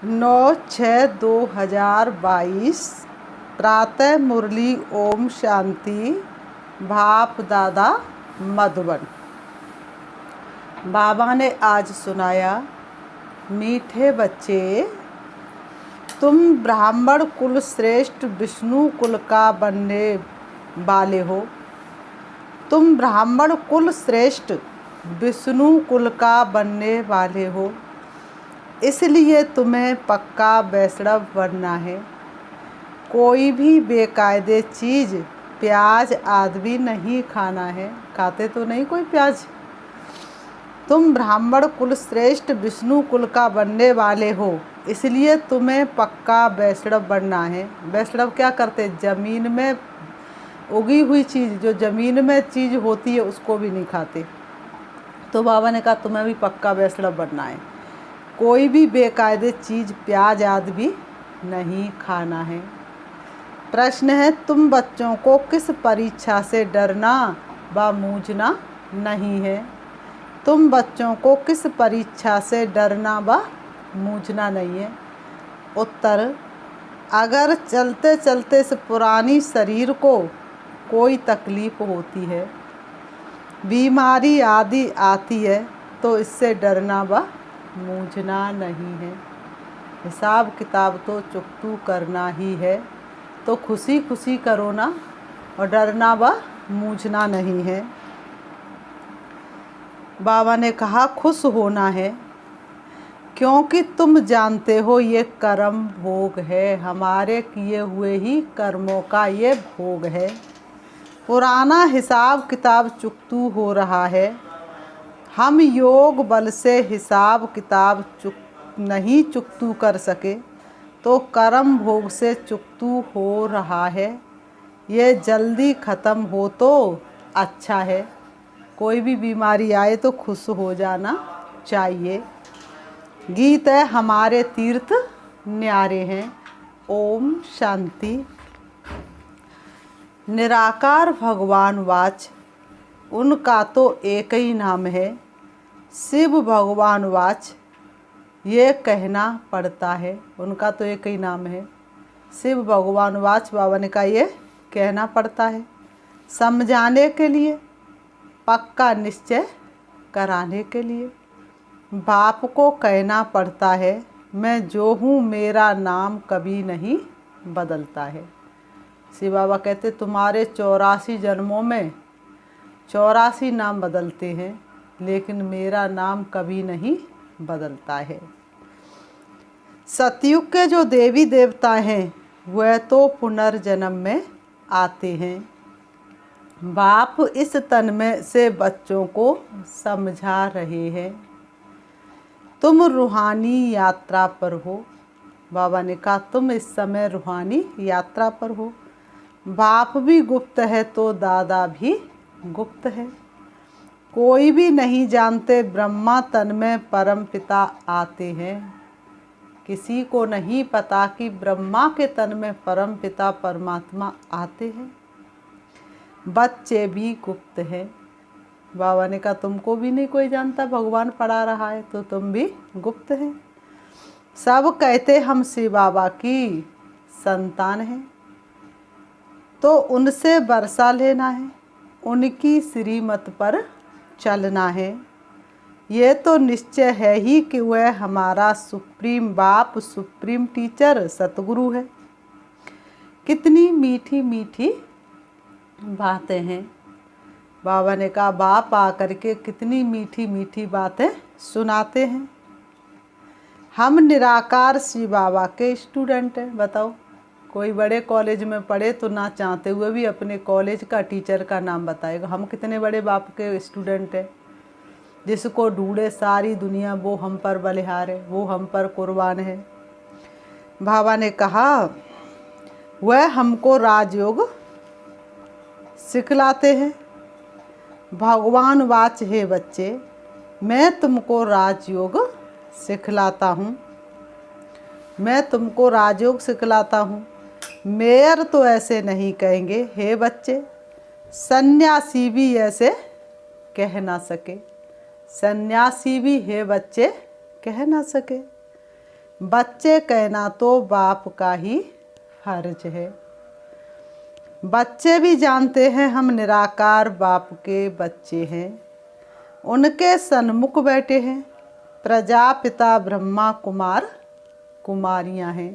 9/6/2022 प्रातः मुरली ओम शांति भाप दादा मधुबन। बाबा ने आज सुनाया, मीठे बच्चे, तुम ब्राह्मण कुल श्रेष्ठ विष्णु कुल का बनने वाले हो। तुम ब्राह्मण कुल श्रेष्ठ विष्णु कुल का बनने वाले हो, इसलिए तुम्हें पक्का वैष्णव बनना है। कोई भी बेकायदे चीज़ प्याज आदि नहीं खाना है। खाते तो नहीं कोई प्याज। तुम ब्राह्मण कुल श्रेष्ठ विष्णु कुल का बनने वाले हो, इसलिए तुम्हें पक्का वैष्णव बनना है। वैष्णव क्या करते? ज़मीन में उगी हुई चीज़, जो ज़मीन में चीज़ होती है उसको भी नहीं खाते। तो बाबा ने कहा तुम्हें भी पक्का वैष्णव बनना है। कोई भी बेकायदे चीज़ प्याज आदि भी नहीं खाना है। प्रश्न है, तुम बच्चों को किस परीक्षा से डरना व मूझना नहीं है? तुम बच्चों को किस परीक्षा से डरना व मूझना नहीं है? उत्तर, अगर चलते चलते इस पुरानी शरीर को कोई तकलीफ़ होती है, बीमारी आदि आती है, तो इससे डरना व मूझना नहीं है। हिसाब किताब तो चुकतू करना ही है, तो खुशी खुशी करो ना, और डरना व मूझना नहीं है। बाबा ने कहा खुश होना है, क्योंकि तुम जानते हो ये कर्म भोग है। हमारे किए हुए ही कर्मों का ये भोग है। पुराना हिसाब किताब चुकतू हो रहा है। हम योग बल से हिसाब किताब नहीं चुकतू कर सके, तो कर्म भोग से चुकतू हो रहा है। ये जल्दी ख़त्म हो तो अच्छा है। कोई भी बीमारी आए तो खुश हो जाना चाहिए। गीत है, हमारे तीर्थ न्यारे हैं। ओम शांति। निराकार भगवान वाच, उनका तो एक ही नाम है। शिव भगवान वाच, ये कहना पड़ता है। उनका तो एक ही नाम है। शिव भगवान वाच, बाबा ने कहा ये कहना पड़ता है समझाने के लिए, पक्का निश्चय कराने के लिए। बाप को कहना पड़ता है, मैं जो हूँ मेरा नाम कभी नहीं बदलता है। शिव बाबा कहते तुम्हारे 84 जन्मों में 84 नाम बदलते हैं, लेकिन मेरा नाम कभी नहीं बदलता है। सतयुग के जो देवी देवता हैं वह तो पुनर्जन्म में आते हैं। बाप इस तन में से बच्चों को समझा रहे हैं। तुम रूहानी यात्रा पर हो। बाबा ने कहा तुम इस समय रूहानी यात्रा पर हो। बाप भी गुप्त है तो दादा भी गुप्त है। कोई भी नहीं जानते ब्रह्मा तन में परम पिता आते हैं। किसी को नहीं पता कि ब्रह्मा के तन में परम पिता परमात्मा आते हैं। बच्चे भी गुप्त हैं। बाबा ने कहा तुमको भी नहीं कोई जानता, भगवान पढ़ा रहा है तो तुम भी गुप्त हैं। सब कहते हम शिव बाबा की संतान हैं, तो उनसे वर्षा लेना है, उनकी श्रीमत पर चलना है। ये तो निश्चय है ही कि वह हमारा सुप्रीम बाप, सुप्रीम टीचर, सतगुरु है। कितनी मीठी मीठी बातें हैं। बाबा ने कहा बाप आकर के कितनी मीठी मीठी बातें सुनाते हैं। हम निराकार शिव बाबा के स्टूडेंट हैं। बताओ, कोई बड़े कॉलेज में पढ़े तो ना चाहते हुए भी अपने कॉलेज का टीचर का नाम बताएगा। हम कितने बड़े बाप के स्टूडेंट हैं। जिसको ढूंढे सारी दुनिया वो हम पर बलिहार है, वो हम पर कुर्बान है। बाबा ने कहा वह हमको राजयोग सिखलाते हैं। भगवान वाच, हे बच्चे, मैं तुमको राजयोग सिखलाता हूँ। मैं तुमको राजयोग सिखलाता हूँ। मेयर तो ऐसे नहीं कहेंगे हे बच्चे, सन्यासी भी ऐसे कह ना सके। सन्यासी भी हे बच्चे कह ना सके। बच्चे कहना तो बाप का ही फर्ज है। बच्चे भी जानते हैं हम निराकार बाप के बच्चे हैं। उनके सन्मुख बैठे हैं प्रजापिता ब्रह्मा कुमार कुमारियां हैं।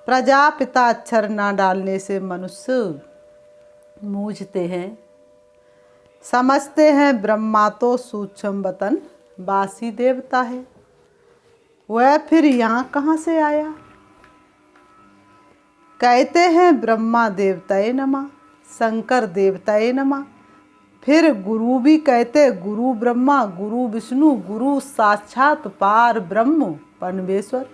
प्रजापिता अक्षर ना डालने से मनुष्य मूझते हैं। समझते हैं ब्रह्मा तो सूक्ष्म वतन वासी देवता है। वह फिर यहाँ कहाँ से आया? कहते हैं ब्रह्मा देवताए नमः, शंकर देवताए नमः। फिर गुरु भी कहते गुरु ब्रह्मा, गुरु विष्णु, गुरु साक्षात पार ब्रह्म परमेश्वर।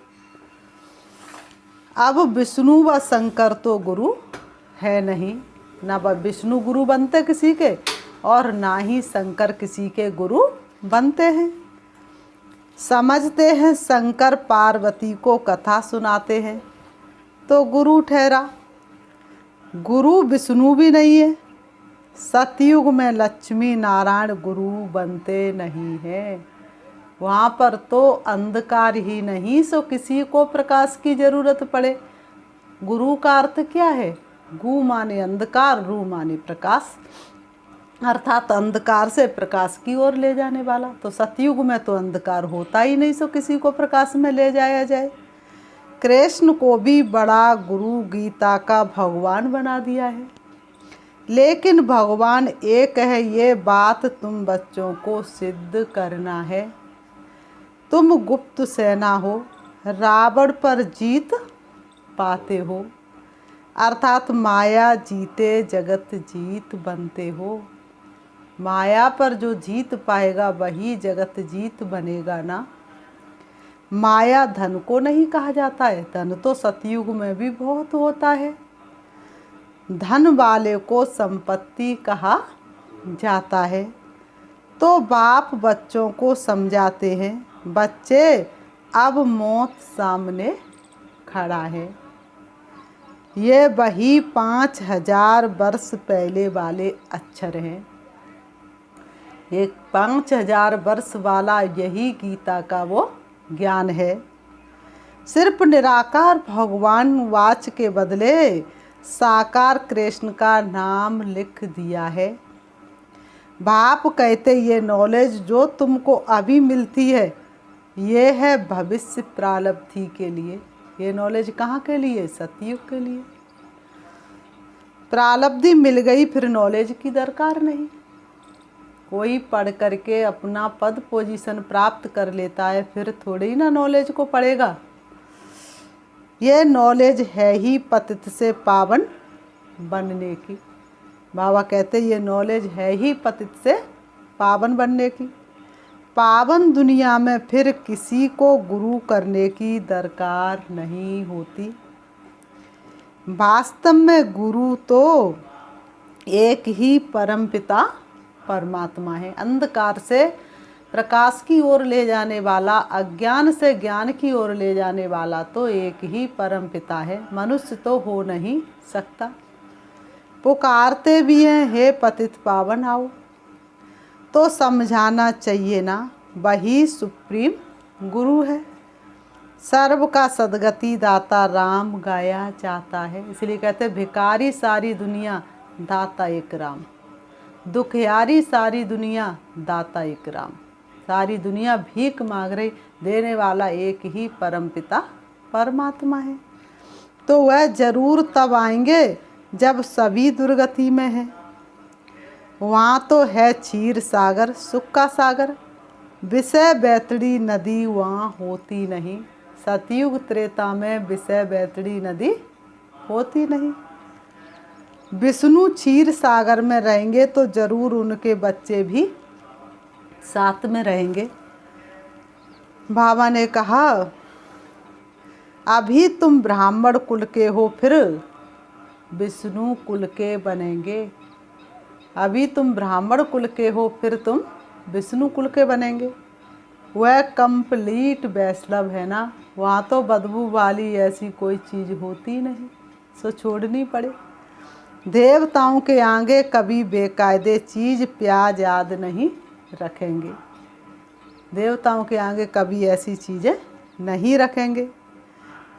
अब विष्णु व शंकर तो गुरु है नहीं, ना विष्णु गुरु बनते किसी के और ना ही शंकर किसी के गुरु बनते हैं। समझते हैं शंकर पार्वती को कथा सुनाते हैं तो गुरु ठहरा। गुरु विष्णु भी नहीं है। सतयुग में लक्ष्मी नारायण गुरु बनते नहीं हैं। वहाँ पर तो अंधकार ही नहीं सो किसी को प्रकाश की जरूरत पड़े। गुरु का अर्थ क्या है? गु माने अंधकार, रू माने प्रकाश, अर्थात अंधकार से प्रकाश की ओर ले जाने वाला। तो सतयुग में तो अंधकार होता ही नहीं सो किसी को प्रकाश में ले जाया जाए। कृष्ण को भी बड़ा गुरु गीता का भगवान बना दिया है। लेकिन भगवान एक है, ये बात तुम बच्चों को सिद्ध करना है। तुम गुप्त सेना हो, रावण पर जीत पाते हो, अर्थात माया जीते जगत जीत बनते हो। माया पर जो जीत पाएगा वही जगत जीत बनेगा ना। माया धन को नहीं कहा जाता है, धन तो सतयुग में भी बहुत होता है। धन वाले को संपत्ति कहा जाता है। तो बाप बच्चों को समझाते हैं, बच्चे अब मौत सामने खड़ा है। ये वही 5000 वर्ष पहले वाले अक्षर हैं। एक 5000 वर्ष वाला यही गीता का वो ज्ञान है। सिर्फ निराकार भगवान वाच के बदले साकार कृष्ण का नाम लिख दिया है। बाप कहते ये नॉलेज जो तुमको अभी मिलती है ये है भविष्य प्रारब्धि के लिए। ये नॉलेज कहाँ के लिए? सतयुग के लिए। प्रारब्धि मिल गई फिर नॉलेज की दरकार नहीं। कोई पढ़ करके अपना पद पोजीशन प्राप्त कर लेता है फिर थोड़ी ही ना नॉलेज को पढ़ेगा। ये नॉलेज है ही पतित से पावन बनने की। बाबा कहते ये नॉलेज है ही पतित से पावन बनने की। पावन दुनिया में फिर किसी को गुरु करने की दरकार नहीं होती। वास्तव में गुरु तो एक ही परमपिता परमात्मा है। अंधकार से प्रकाश की ओर ले जाने वाला, अज्ञान से ज्ञान की ओर ले जाने वाला तो एक ही परमपिता है। मनुष्य तो हो नहीं सकता। पुकारते भी हैं हे पतित पावन आओ, तो समझाना चाहिए ना वही सुप्रीम गुरु है। सर्व का सदगति दाता राम गाया जाता है। इसलिए कहते भिखारी सारी दुनिया दाता एक राम, दुखियारी सारी दुनिया दाता एक राम। सारी दुनिया भीख मांग रही, देने वाला एक ही परमपिता परमात्मा है। तो वह जरूर तब आएंगे जब सभी दुर्गति में हैं। वहाँ तो है क्षीर सागर, सुख का सागर, विषय बैतड़ी नदी वहाँ होती नहीं। सतयुग त्रेता में विषय बैतड़ी नदी होती नहीं। विष्णु क्षीर सागर में रहेंगे तो जरूर उनके बच्चे भी साथ में रहेंगे। बाबा ने कहा अभी तुम ब्राह्मण कुल के हो फिर विष्णु कुल के बनेंगे। अभी तुम ब्राह्मण कुल के हो फिर तुम विष्णु कुल के बनेंगे। वह कंप्लीट वैष्णव है ना, वहाँ तो बदबू वाली ऐसी कोई चीज़ होती नहीं, सो छोड़नी पड़े। देवताओं के आगे कभी बेकायदे चीज़ प्याज याद नहीं रखेंगे। देवताओं के आगे कभी ऐसी चीज़ें नहीं रखेंगे।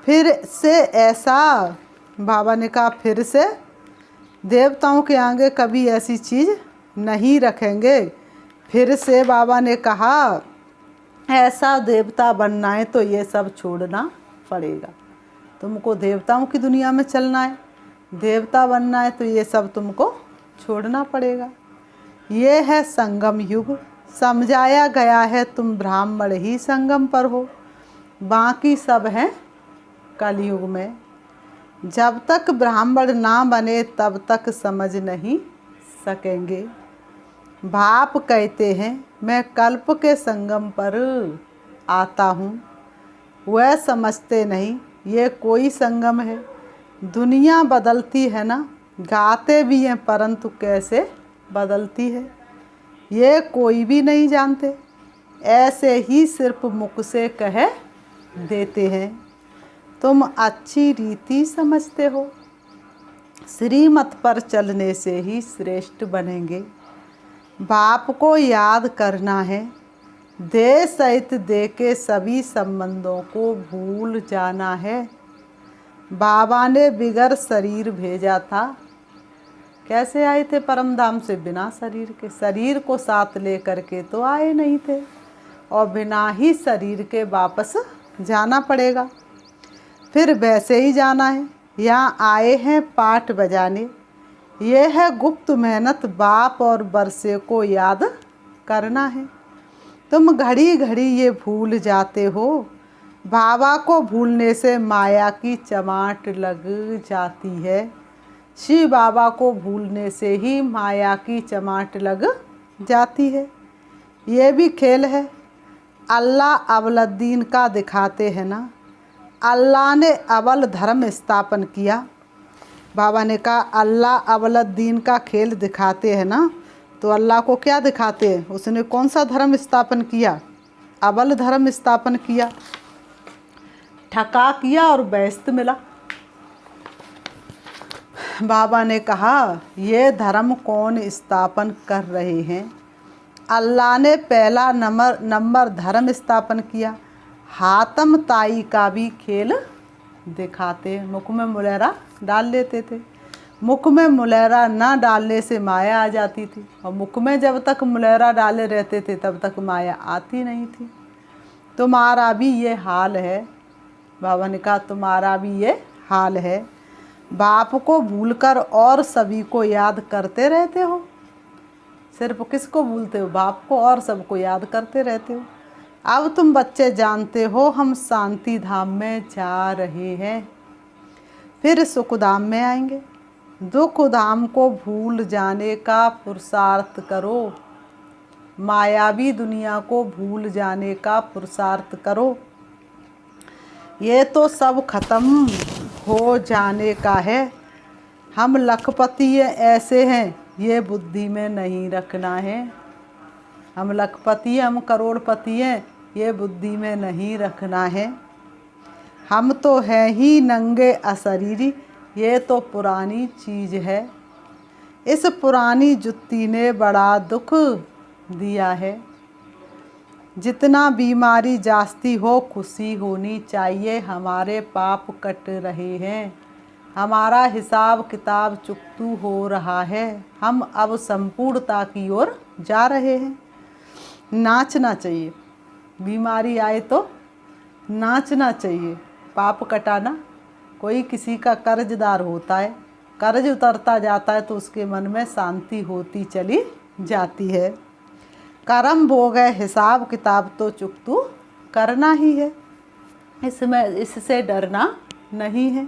फिर से ऐसा, बाबा ने कहा फिर से देवताओं के आगे कभी ऐसी चीज़ नहीं रखेंगे। फिर से बाबा ने कहा ऐसा देवता बनना है तो ये सब छोड़ना पड़ेगा। तुमको देवताओं की दुनिया में चलना है, देवता बनना है तो ये सब तुमको छोड़ना पड़ेगा। ये है संगम युग, समझाया गया है तुम ब्राह्मण ही संगम पर हो, बाकी सब हैं कलयुग में। जब तक ब्राह्मण ना बने तब तक समझ नहीं सकेंगे। बाप कहते हैं मैं कल्प के संगम पर आता हूँ, वह समझते नहीं ये कोई संगम है। दुनिया बदलती है ना, गाते भी हैं परंतु कैसे बदलती है ये कोई भी नहीं जानते। ऐसे ही सिर्फ मुख से कह देते हैं। तुम अच्छी रीति समझते हो, श्रीमत पर चलने से ही श्रेष्ठ बनेंगे। बाप को याद करना है, देह सहित देह के सभी संबंधों को भूल जाना है। बाबा ने बिगर शरीर भेजा था, कैसे आए थे परम धाम से? बिना शरीर के। शरीर को साथ लेकर के तो आए नहीं थे और बिना ही शरीर के वापस जाना पड़ेगा। फिर वैसे ही जाना है। यहाँ आए हैं पाठ बजाने, ये है गुप्त मेहनत। बाप और बरसे को याद करना है। तुम घड़ी घड़ी ये भूल जाते हो, बाबा को भूलने से माया की चमाट लग जाती है। शिव बाबा को भूलने से ही माया की चमाट लग जाती है। ये भी खेल है। अल्लाह अवलद्दीन का दिखाते हैं ना, अल्लाह ने अवल धर्म स्थापन किया। बाबा ने कहा अल्लाह अवलद्दीन का खेल दिखाते हैं ना, तो अल्लाह को क्या दिखाते हैं? उसने कौन सा धर्म स्थापन किया? अवल धर्म स्थापन किया। ठका किया और बेइज्जत मिला। बाबा ने कहा ये धर्म कौन स्थापन कर रहे हैं? अल्लाह ने पहला नंबर धर्म स्थापन किया। हातम ताई का भी खेल दिखाते। मुख में मुलेरा डाल लेते थे, मुख में मुलेरा ना डालने से माया आ जाती थी, और मुख में जब तक मुलेरा डाले रहते थे तब तक माया आती नहीं थी। तुम्हारा भी ये हाल है। बाबा ने कहा तुम्हारा भी ये हाल है। बाप को भूलकर और सभी को याद करते रहते हो। सिर्फ किसको भूलते हो? बाप को, और सबको याद करते रहते हो। अब तुम बच्चे जानते हो हम शांति धाम में जा रहे हैं, फिर सुख धाम में आएंगे। दुख धाम को भूल जाने का पुरुषार्थ करो, मायावी दुनिया को भूल जाने का पुरुषार्थ करो। ये तो सब खत्म हो जाने का है। हम लखपति ऐसे हैं ये बुद्धि में नहीं रखना है। हम लखपति, हम करोड़पति हैं ये बुद्धि में नहीं रखना है। हम तो हैं ही नंगे अशरीरी, ये तो पुरानी चीज़ है। इस पुरानी जुत्ती ने बड़ा दुख दिया है। जितना बीमारी जास्ती हो खुशी होनी चाहिए। हमारे पाप कट रहे हैं, हमारा हिसाब किताब चुकतू हो रहा है। हम अब संपूर्णता की ओर जा रहे हैं। नाचना चाहिए, बीमारी आए तो नाचना चाहिए। पाप कटाना, कोई किसी का कर्जदार होता है, कर्ज उतरता जाता है तो उसके मन में शांति होती चली जाती है। कर्म भोग है, हिसाब किताब तो चुकतू करना ही है, इससे डरना नहीं है।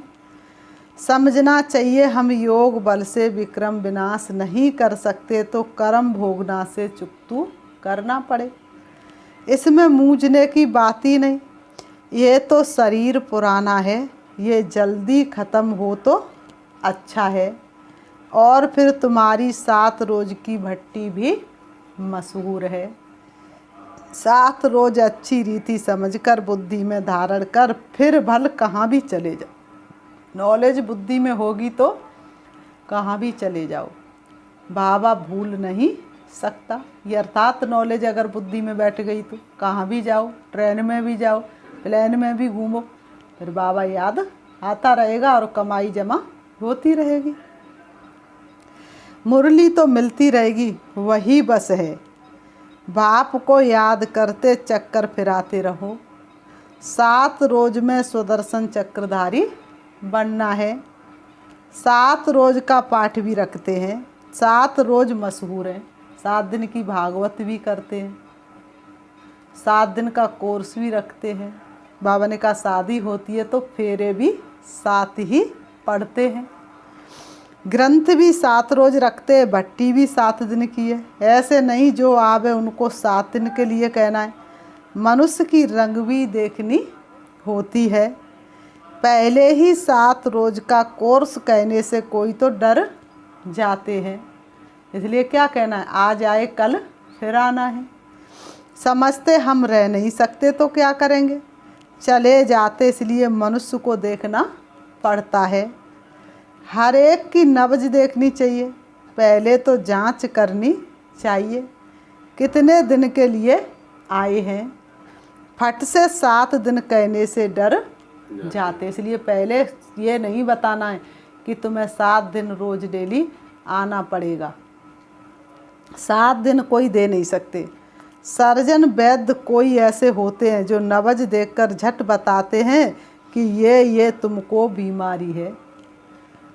समझना चाहिए हम योग बल से विक्रम विनाश नहीं कर सकते, तो कर्म भोगना से चुकतू करना पड़े। इसमें मूझने की बात ही नहीं। ये तो शरीर पुराना है, ये जल्दी ख़त्म हो तो अच्छा है। और फिर तुम्हारी 7 रोज़ की भट्टी भी मशहूर है। 7 रोज़ अच्छी रीति समझकर बुद्धि में धारण कर फिर भल कहाँ भी चले जाओ। नॉलेज बुद्धि में होगी तो कहाँ भी चले जाओ, बाबा भूल नहीं सकता। ये अर्थात नॉलेज अगर बुद्धि में बैठ गई तो कहाँ भी जाओ, ट्रेन में भी जाओ, प्लेन में भी घूमो, फिर बाबा याद आता रहेगा और कमाई जमा होती रहेगी। मुरली तो मिलती रहेगी, वही बस है। बाप को याद करते चक्कर फिराते रहो। 7 रोज में सुदर्शन चक्रधारी बनना है। 7 रोज का पाठ भी रखते हैं, 7 रोज मशहूर हैं। 7 दिन की भागवत भी करते हैं, 7 दिन का कोर्स भी रखते हैं। बाबा ने कहा शादी होती है तो फेरे भी 7 ही पढ़ते हैं। ग्रंथ भी 7 रोज रखते हैं, भट्टी भी 7 दिन की है। ऐसे नहीं जो आवे उनको 7 दिन के लिए कहना है। मनुष्य की रंग भी देखनी होती है। पहले ही 7 रोज का कोर्स कहने से कोई तो डर जाते हैं, इसलिए क्या कहना है, आज आए कल फिर आना है। समझते हम रह नहीं सकते तो क्या करेंगे, चले जाते, इसलिए मनुष्य को देखना पड़ता है। हर एक की नब्ज देखनी चाहिए, पहले तो जांच करनी चाहिए कितने दिन के लिए आए हैं। फट से 7 दिन कहने से डर जाते, इसलिए पहले ये नहीं बताना है कि तुम्हें 7 दिन रोज डेली आना पड़ेगा। 7 दिन कोई दे नहीं सकते। सर्जन वैद्य कोई ऐसे होते हैं जो नब्ज देखकर झट बताते हैं कि ये तुमको बीमारी है।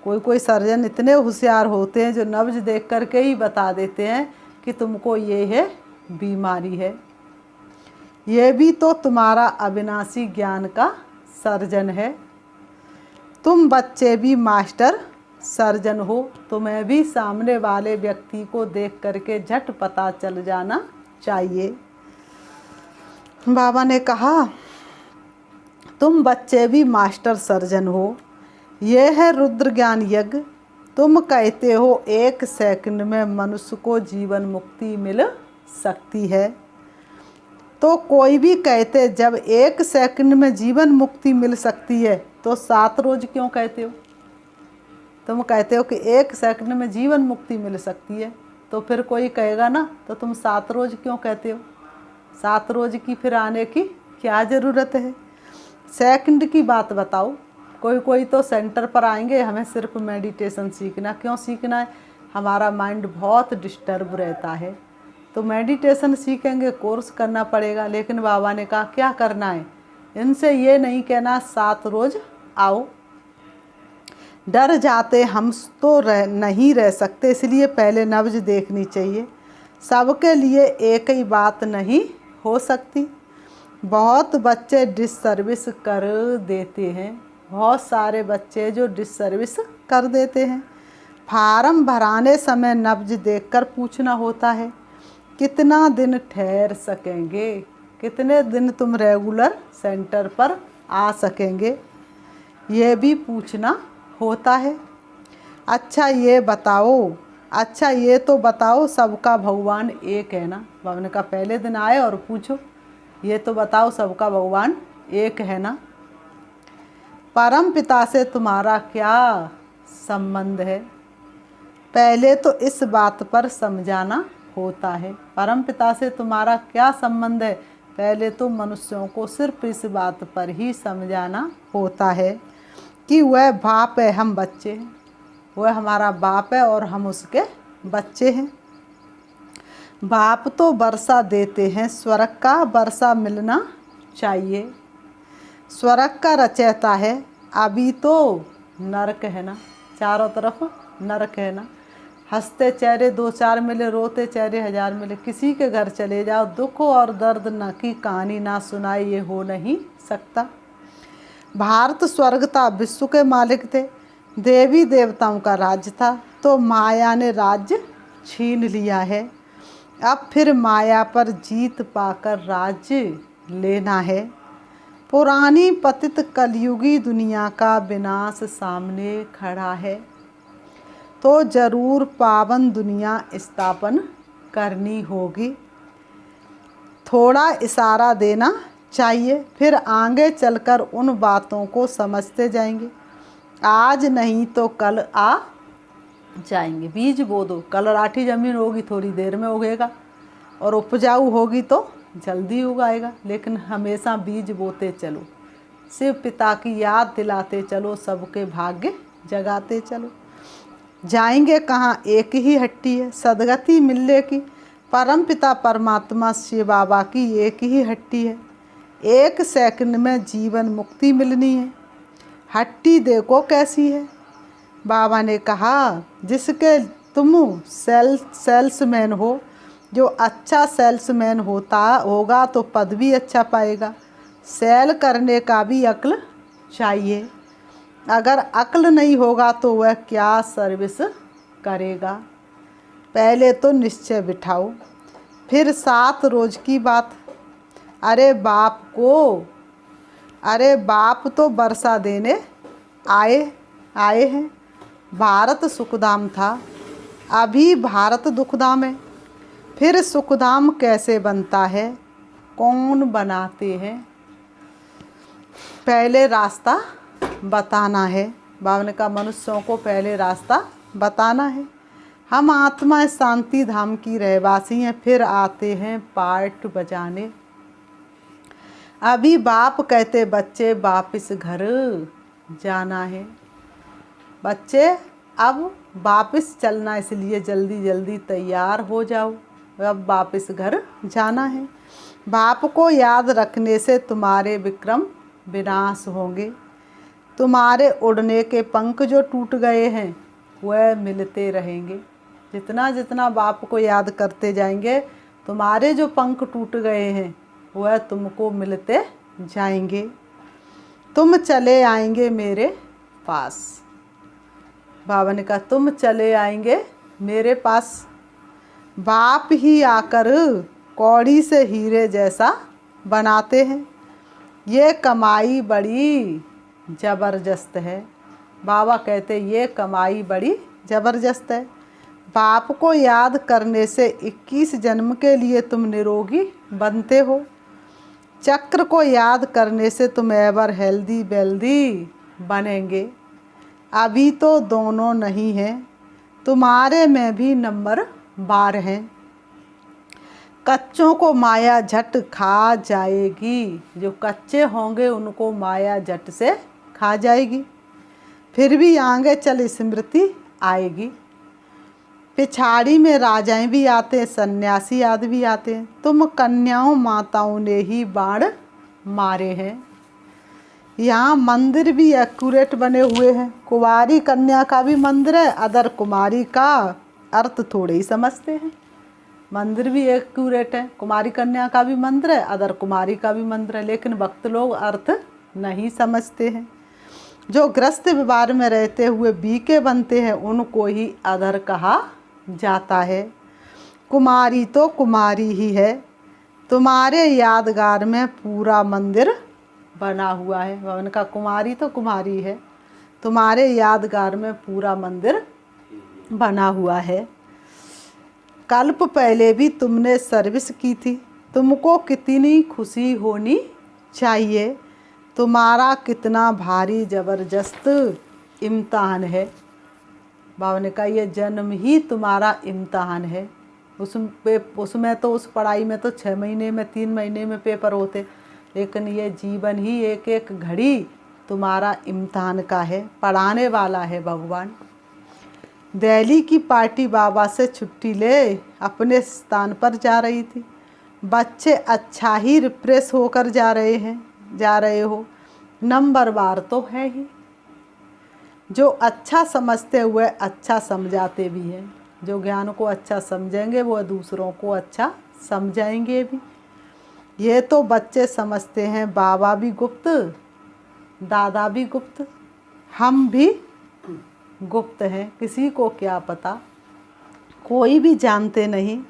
कोई सर्जन इतने होशियार होते हैं जो नब्ज देख कर के ही बता देते हैं कि तुमको ये है बीमारी है। ये भी तो तुम्हारा अविनाशी ज्ञान का सर्जन है। तुम बच्चे भी मास्टर सर्जन हो, तुम्हें भी सामने वाले व्यक्ति को देख करके झट पता चल जाना चाहिए। बाबा ने कहा तुम बच्चे भी मास्टर सर्जन हो। यह है रुद्र ज्ञान यज्ञ। तुम कहते हो 1 सेकंड में मनुष्य को जीवन मुक्ति मिल सकती है, तो कोई भी कहते जब 1 सेकंड में जीवन मुक्ति मिल सकती है तो 7 रोज क्यों कहते हो। तुम कहते हो कि 1 सेकंड में जीवन मुक्ति मिल सकती है, तो फिर कोई कहेगा ना तो तुम 7 रोज क्यों कहते हो। 7 रोज की फिर आने की क्या ज़रूरत है। सेकंड की बात बताओ। कोई तो सेंटर पर आएंगे, हमें सिर्फ मेडिटेशन सीखना। क्यों सीखना है, हमारा माइंड बहुत डिस्टर्ब रहता है, तो मेडिटेशन सीखेंगे, कोर्स करना पड़ेगा। लेकिन बाबा ने कहा क्या करना है, इनसे ये नहीं कहना 7 रोज आओ। डर जाते हम तो नहीं रह सकते, इसलिए पहले नब्ज देखनी चाहिए। सबके लिए एक ही बात नहीं हो सकती। बहुत बच्चे डिससर्विस कर देते हैं, बहुत सारे बच्चे जो डिससर्विस कर देते हैं। फार्म भराने समय नब्ज देखकर पूछना होता है कितना दिन ठहर सकेंगे, कितने दिन तुम रेगुलर सेंटर पर आ सकेंगे, ये भी पूछना होता है। अच्छा ये बताओ, अच्छा ये तो बताओ सबका भगवान एक है ना। बाबा ने कहा पहले दिन आए और पूछो, ये तो बताओ सबका भगवान एक है ना। परम पिता से तुम्हारा क्या संबंध है, पहले तो इस बात पर समझाना होता है। परम पिता से तुम्हारा क्या संबंध है, पहले तो मनुष्यों को सिर्फ इस बात पर ही समझाना होता है कि वह बाप है, हम बच्चे हैं। वह हमारा बाप है और हम उसके बच्चे हैं। बाप तो वर्षा देते हैं, स्वर्ग का वर्षा मिलना चाहिए। स्वर्ग का रचयिता है, अभी तो नरक है ना, चारों तरफ नरक है ना। हंसते चेहरे 2-4 मिले, रोते चेहरे 1000 मिले। किसी के घर चले जाओ, दुख और दर्द न की कहानी ना सुनाए, ये हो नहीं सकता। भारत स्वर्ग था, विश्व के मालिक थे, देवी देवताओं का राज्य था, तो माया ने राज्य छीन लिया है। अब फिर माया पर जीत पाकर राज्य लेना है। पुरानी पतित कलयुगी दुनिया का विनाश सामने खड़ा है, तो जरूर पावन दुनिया स्थापन करनी होगी। थोड़ा इशारा देना चाहिए, फिर आगे चलकर उन बातों को समझते जाएंगे। आज नहीं तो कल आ बीज बो दो, कल राठी ज़मीन होगी थोड़ी देर में उगेगा, और उपजाऊ होगी तो जल्दी उगाएगा, लेकिन हमेशा बीज बोते चलो, शिव पिता की याद दिलाते चलो, सबके भाग्य जगाते चलो। जाएंगे कहाँ, एक ही हट्टी है, सदगति मिलने की परम पिता परमात्मा शिव बाबा की एक ही हट्टी है। एक सेकंड में जीवन मुक्ति मिलनी है, हट्टी देखो कैसी है। बाबा ने कहा जिसके तुम सेल्समैन हो, जो अच्छा सेल्समैन होगा तो पद भी अच्छा पाएगा। सेल करने का भी अक्ल चाहिए, अगर अक्ल नहीं होगा तो वह क्या सर्विस करेगा। पहले तो निश्चय बिठाओ, फिर 7 रोज़ की बात। अरे बाप तो वर्षा देने आए हैं। भारत सुखधाम था, अभी भारत दुखधाम है। फिर सुखधाम कैसे बनता है, कौन बनाते हैं, पहले रास्ता बताना है। बाबा ने कहा मनुष्यों को पहले रास्ता बताना है। हम आत्मा शांति धाम की रहवासी हैं, फिर आते हैं पार्ट बजाने। अभी बाप कहते बच्चे वापिस घर जाना है। बच्चे अब वापिस चलना, इसलिए जल्दी जल्दी तैयार हो जाओ, अब वापिस घर जाना है। बाप को याद रखने से तुम्हारे विक्रम विनाश होंगे। तुम्हारे उड़ने के पंख जो टूट गए हैं वह मिलते रहेंगे। जितना जितना बाप को याद करते जाएंगे, तुम्हारे जो पंख टूट गए हैं वह तुमको मिलते जाएंगे। तुम चले आएंगे मेरे पास। बाबा ने कहा तुम चले आएंगे मेरे पास। बाप ही आकर कौड़ी से हीरे जैसा बनाते हैं। ये कमाई बड़ी ज़बरदस्त है। बाबा कहते ये कमाई बड़ी ज़बरदस्त है। बाप को याद करने से 21 जन्म के लिए तुम निरोगी बनते हो। चक्र को याद करने से तुम एवर हेल्दी वेल्दी बनेंगे। अभी तो दोनों नहीं हैं, तुम्हारे में भी नंबर 12 हैं। कच्चों को माया झट खा जाएगी, जो कच्चे होंगे उनको माया झट से खा जाएगी। फिर भी आगे चल स्मृति आएगी। पिछाड़ी में राजाएं भी आते हैं, सन्यासी आदि भी आते हैं। तुम कन्याओं माताओं ने ही बाण मारे हैं। यहाँ मंदिर भी एक्यूरेट बने हुए हैं। कुंवारी कन्या का भी मंदिर है, अदर कुमारी का अर्थ थोड़े ही समझते हैं। मंदिर भी एक्यूरेट है, कुमारी कन्या का भी मंदिर है, अदर कुमारी का भी मंदिर है, लेकिन भक्त लोग अर्थ नहीं समझते हैं। जो ग्रस्त व्यवहार में रहते हुए बीके बनते हैं उनको ही अधर कहा जाता है। कुमारी तो कुमारी ही है, तुम्हारे यादगार में पूरा मंदिर बना हुआ है। उनका कुमारी तो कुमारी है, तुम्हारे यादगार में पूरा मंदिर बना हुआ है। कल्प पहले भी तुमने सर्विस की थी, तुमको कितनी खुशी होनी चाहिए। तुम्हारा कितना भारी ज़बरदस्त इम्तहान है। बाबा ने कहा ये जन्म ही तुम्हारा इम्तहान है। उसमें तो उस पढ़ाई में तो 6 महीने में 3 महीने में पेपर होते, लेकिन ये जीवन ही एक एक घड़ी तुम्हारा इम्तहान का है, पढ़ाने वाला है भगवान। दिल्ली की पार्टी बाबा से छुट्टी ले अपने स्थान पर जा रही थी। बच्चे अच्छा ही रिफ्रेश होकर जा रहे हो, नंबर बार तो है ही। जो अच्छा समझते हुए अच्छा समझाते भी हैं। जो ज्ञान को अच्छा समझेंगे वो दूसरों को अच्छा समझाएंगे भी। ये तो बच्चे समझते हैं बाबा भी गुप्त, दादा भी गुप्त, हम भी गुप्त हैं, किसी को क्या पता, कोई भी जानते नहीं।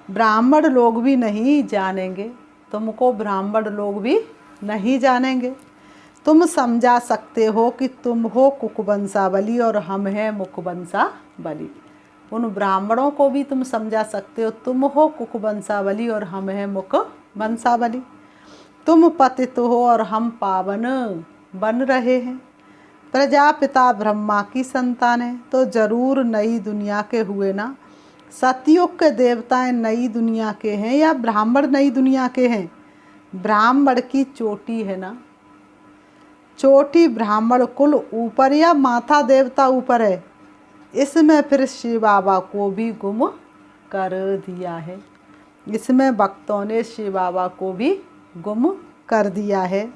ब्राह्मण लोग भी नहीं जानेंगे, तुमको ब्राह्मण लोग भी नहीं जानेंगे। तुम समझा सकते हो कि तुम हो कुकवंशावली और हम हैं मुखवंशावली। उन ब्राह्मणों को भी तुम समझा सकते हो, तुम हो कुकवंशावली और हम हैं मुखवंशावली। तुम पतित हो और हम पावन बन रहे हैं। प्रजापिता ब्रह्मा की संतान है तो जरूर नई दुनिया के हुए ना। सतयुग के देवताएं नई दुनिया के हैं या ब्राह्मण नई दुनिया के हैं? ब्राह्मण की चोटी है ना, चोटी ब्राह्मण कुल ऊपर या माथा देवता ऊपर है। इसमें फिर शिव बाबा को भी गुम कर दिया है। इसमें भक्तों ने शिव बाबा को भी गुम कर दिया है।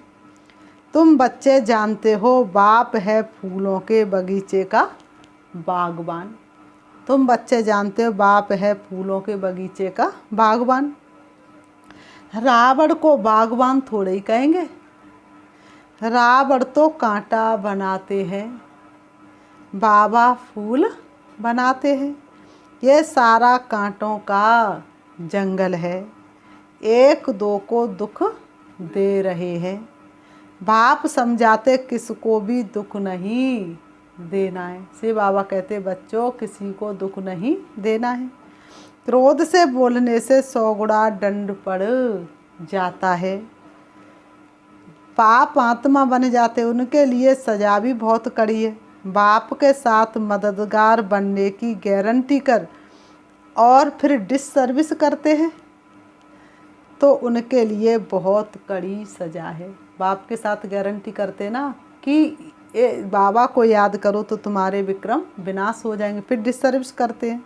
तुम बच्चे जानते हो बाप है फूलों के बगीचे का बागबान। तुम बच्चे जानते हो बाप है फूलों के बगीचे का बागबान। रावण को बागबान थोड़े ही कहेंगे, रावण तो कांटा बनाते हैं, बाबा फूल बनाते हैं। ये सारा कांटों का जंगल है, एक दो को दुख दे रहे हैं। बाप समझाते किसको भी दुख नहीं देना है। शिव बाबा कहते बच्चों किसी को दुख नहीं देना है। क्रोध से बोलने से 100 गुना दंड पड़ जाता है। पाप आत्मा बन जाते उनके लिए सजा भी बहुत कड़ी है। बाप के साथ मददगार बनने की गारंटी कर और फिर डिससर्विस करते हैं तो उनके लिए बहुत कड़ी सजा है। बाप के साथ गारंटी करते ना कि बाबा को याद करो तो तुम्हारे विक्रम विनाश हो जाएंगे, फिर डिससर्विस करते हैं,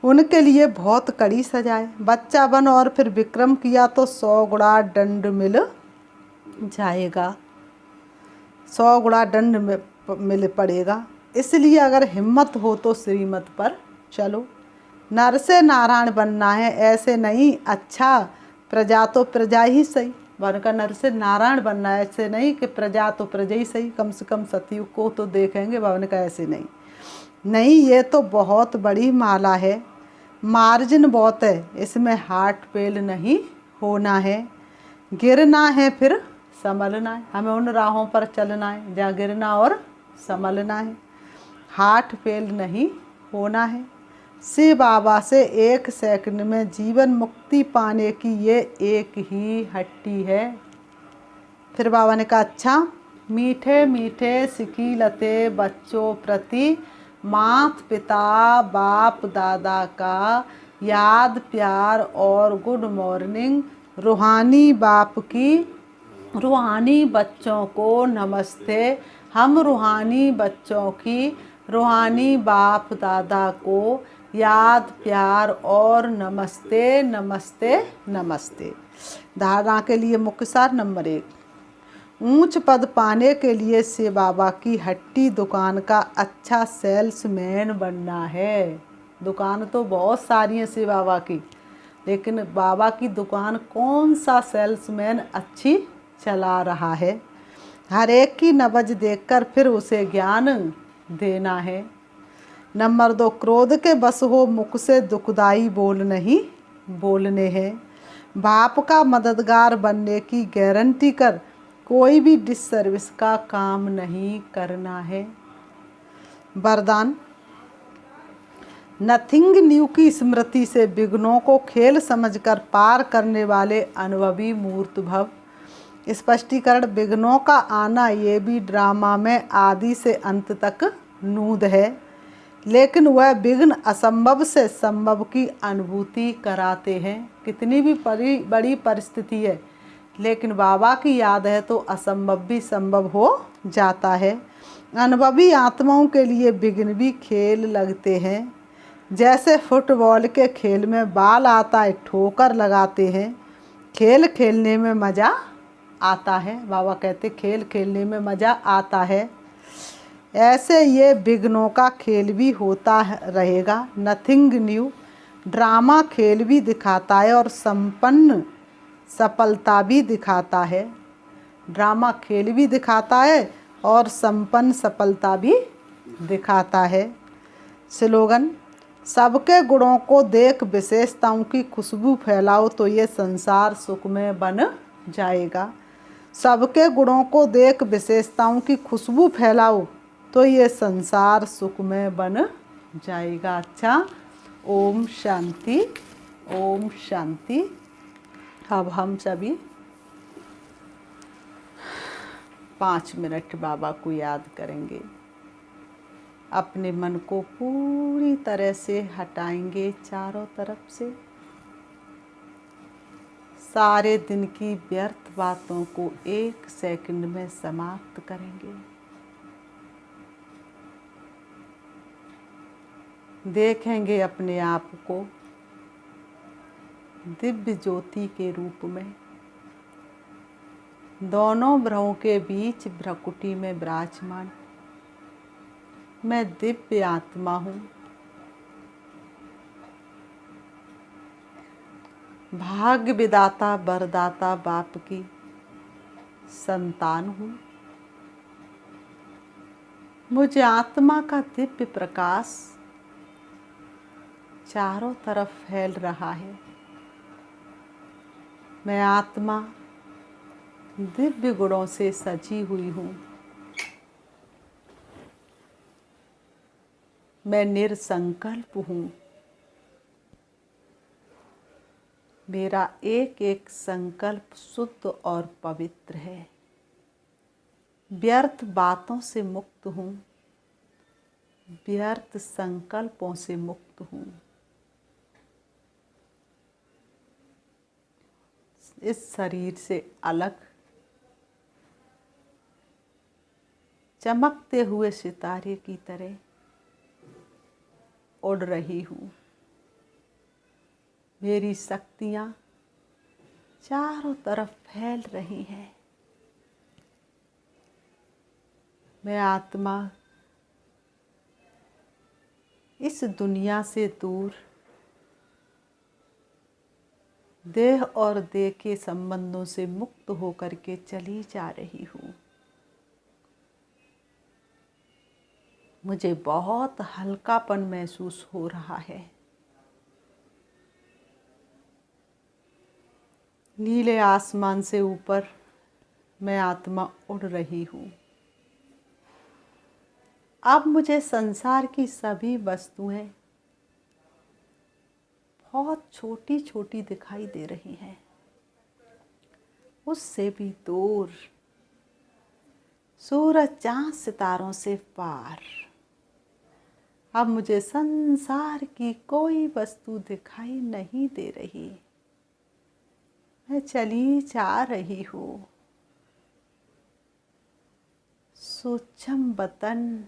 उनके लिए बहुत कड़ी सजा है। बच्चा बन और फिर विक्रम किया तो 100 गुना दंड मिल जाएगा, 100 गुना दंड मिल पड़ेगा। इसलिए अगर हिम्मत हो तो श्रीमत पर चलो। नर से नारायण बनना है, ऐसे नहीं। अच्छा प्रजा तो प्रजा ही सही, वन का नर से नारायण बनना है, ऐसे नहीं कि प्रजा तो प्रजा ही सही। कम से कम सतयुग को तो देखेंगे, भवन का ऐसे नहीं। नहीं, ये तो बहुत बड़ी माला है, मार्जिन बहुत है, इसमें हाथ फेल नहीं होना है, गिरना है फिर संभलना है। हमें उन राहों पर चलना है जहाँ गिरना और संभलना है, हाथ फेल नहीं होना है। शिव बाबा से 1 सेकंड में जीवन मुक्ति पाने की ये एक ही हट्टी है। फिर बाबा ने कहा अच्छा, मीठे मीठे सिकीलते बच्चों प्रति मात पिता बाप दादा का याद प्यार और गुड मॉर्निंग। रूहानी बाप की रूहानी बच्चों को नमस्ते। हम रूहानी बच्चों की रूहानी बाप दादा को याद प्यार और नमस्ते नमस्ते नमस्ते। धारणा के लिए मुख्य सार नंबर 1, ऊंच पद पाने के लिए शिव बाबा की हट्टी दुकान का अच्छा सेल्समैन बनना है। दुकान तो बहुत सारी है शिव बाबा की, लेकिन बाबा की दुकान कौन सा सेल्समैन अच्छी चला रहा है। हर एक की नबज देखकर फिर उसे ज्ञान देना है। नंबर 2, क्रोध के बस हो मुख से दुखदाई बोल नहीं बोलने हैं। बाप का मददगार बनने की गारंटी कर कोई भी डिससर्विस का काम नहीं करना है। वरदान, नथिंग न्यू की स्मृति से विघ्नों को खेल समझकर पार करने वाले अनुभवी मूर्त भव। स्पष्टीकरण, विघ्नों का आना ये भी ड्रामा में आदि से अंत तक नूद है, लेकिन वह विघ्न असंभव से संभव की अनुभूति कराते हैं। कितनी भी बड़ी परिस्थिति है, लेकिन बाबा की याद है तो असंभव भी संभव हो जाता है। अनुभवी आत्माओं के लिए विघ्न भी खेल लगते हैं। जैसे फुटबॉल के खेल में बाल आता है, ठोकर लगाते हैं, खेल खेलने में मज़ा आता है। बाबा कहते खेल खेलने में मज़ा आता है। ऐसे ये विघ्नों का खेल भी होता रहेगा। नथिंग न्यू ड्रामा खेल भी दिखाता है और संपन्न सफलता भी दिखाता है। ड्रामा खेल भी दिखाता है और संपन्न सफलता भी दिखाता है। स्लोगन, सबके गुणों को देख विशेषताओं की खुशबू फैलाओ तो ये संसार सुखमय बन जाएगा। सबके गुणों को देख विशेषताओं की खुशबू फैलाओ तो ये संसार सुखमय बन जाएगा। अच्छा, ओम शांति, ओम शांति। अब हम सभी 5 मिनट बाबा को याद करेंगे। अपने मन को पूरी तरह से हटाएंगे चारों तरफ से। सारे दिन की व्यर्थ बातों को 1 सेकंड में समाप्त करेंगे। देखेंगे अपने आप को दिव्य ज्योति के रूप में, दोनों भ्रुओं के बीच भ्रकुटी में विराजमान। मैं दिव्य आत्मा हूँ, भाग्य विदाता वरदाता बाप की संतान हूँ। मुझे आत्मा का दिव्य प्रकाश चारों तरफ फैल रहा है। मैं आत्मा दिव्य गुणों से सजी हुई हूँ। मैं निरसंकल्प हूँ। मेरा एक एक संकल्प शुद्ध और पवित्र है। व्यर्थ बातों से मुक्त हूँ, व्यर्थ संकल्पों से मुक्त हूँ। इस शरीर से अलग चमकते हुए सितारे की तरह उड़ रही हूँ। मेरी शक्तियाँ चारों तरफ फैल रही हैं। मैं आत्मा इस दुनिया से दूर देह और देह के संबंधों से मुक्त होकर के चली जा रही हूँ। मुझे बहुत हल्कापन महसूस हो रहा है। नीले आसमान से ऊपर मैं आत्मा उड़ रही हूँ। अब मुझे संसार की सभी वस्तुएं बहुत छोटी छोटी दिखाई दे रही हैं, उससे भी दूर, सूरज चांद सितारों से पार। अब मुझे संसार की कोई वस्तु दिखाई नहीं दे रही। मैं चली जा रही हूँ। सूक्ष्म वतन,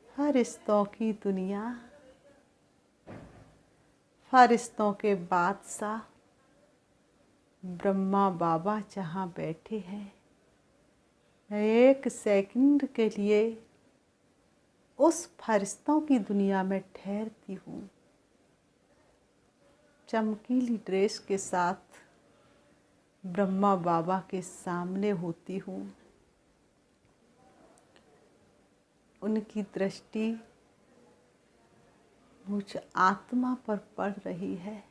फरिश्तों की दुनिया, फरिश्तों के बादशाह ब्रह्मा बाबा जहाँ बैठे हैं, मैं 1 सेकंड के लिए उस फरिश्तों की दुनिया में ठहरती हूँ। चमकीली ड्रेस के साथ ब्रह्मा बाबा के सामने होती हूँ। उनकी दृष्टि मुझ आत्मा पर पड़ रही है।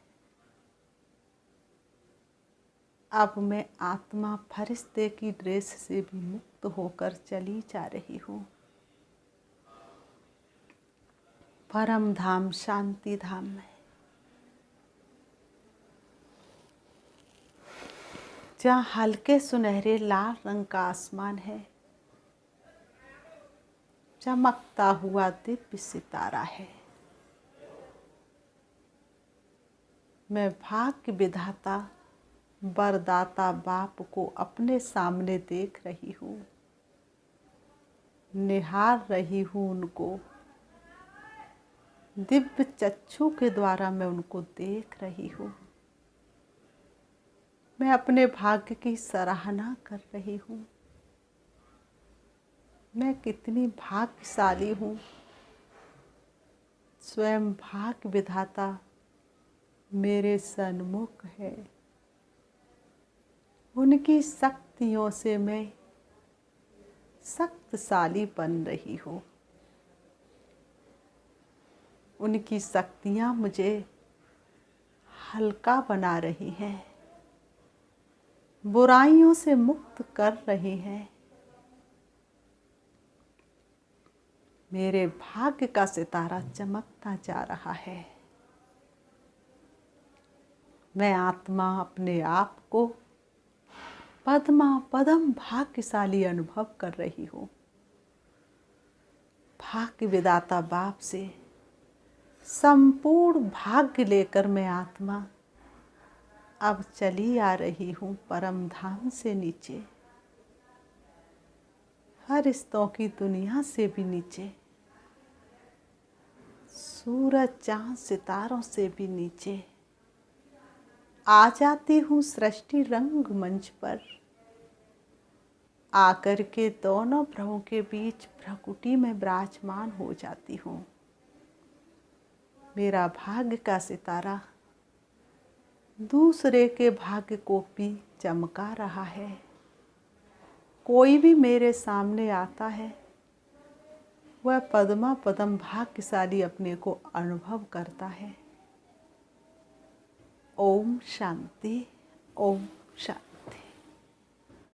अब मैं आत्मा फरिश्ते की ड्रेस से भी मुक्त होकर चली जा रही हूँ। परम धाम शांति धाम में, जहाँ हल्के सुनहरे लाल रंग का आसमान है, चमकता हुआ दिव्य सितारा है। मैं भाग्य विधाता वरदाता बाप को अपने सामने देख रही हूँ, निहार रही हूँ उनको। दिव्य चक्षु के द्वारा मैं उनको देख रही हूँ। मैं अपने भाग्य की सराहना कर रही हूँ। मैं कितनी भाग्यशाली हूँ। स्वयं भाग्य विधाता मेरे सन्मुख है। उनकी शक्तियों से मैं शक्तिशाली बन रही हूँ। उनकी शक्तियाँ मुझे हल्का बना रही हैं, बुराइयों से मुक्त कर रही हैं। मेरे भाग्य का सितारा चमकता जा रहा है। मैं आत्मा अपने आप को पद्मा पदम भाग्यशाली अनुभव कर रही हूँ। भाग्य विदाता बाप से संपूर्ण भाग्य लेकर मैं आत्मा अब चली आ रही हूँ परम धाम से नीचे, हर रिश्तों की दुनिया से भी नीचे, सूरज चांद सितारों से भी नीचे आ जाती हूँ सृष्टि रंग मंच पर। आकर के दोनों प्रभुओं के बीच भ्रकुटी में विराजमान हो जाती हूँ। मेरा भाग्य का सितारा दूसरे के भाग्य को भी चमका रहा है। कोई भी मेरे सामने आता है वह पद्मा पदम भाग्यशाली अपने को अनुभव करता है। ओम शांति, ओम शांति।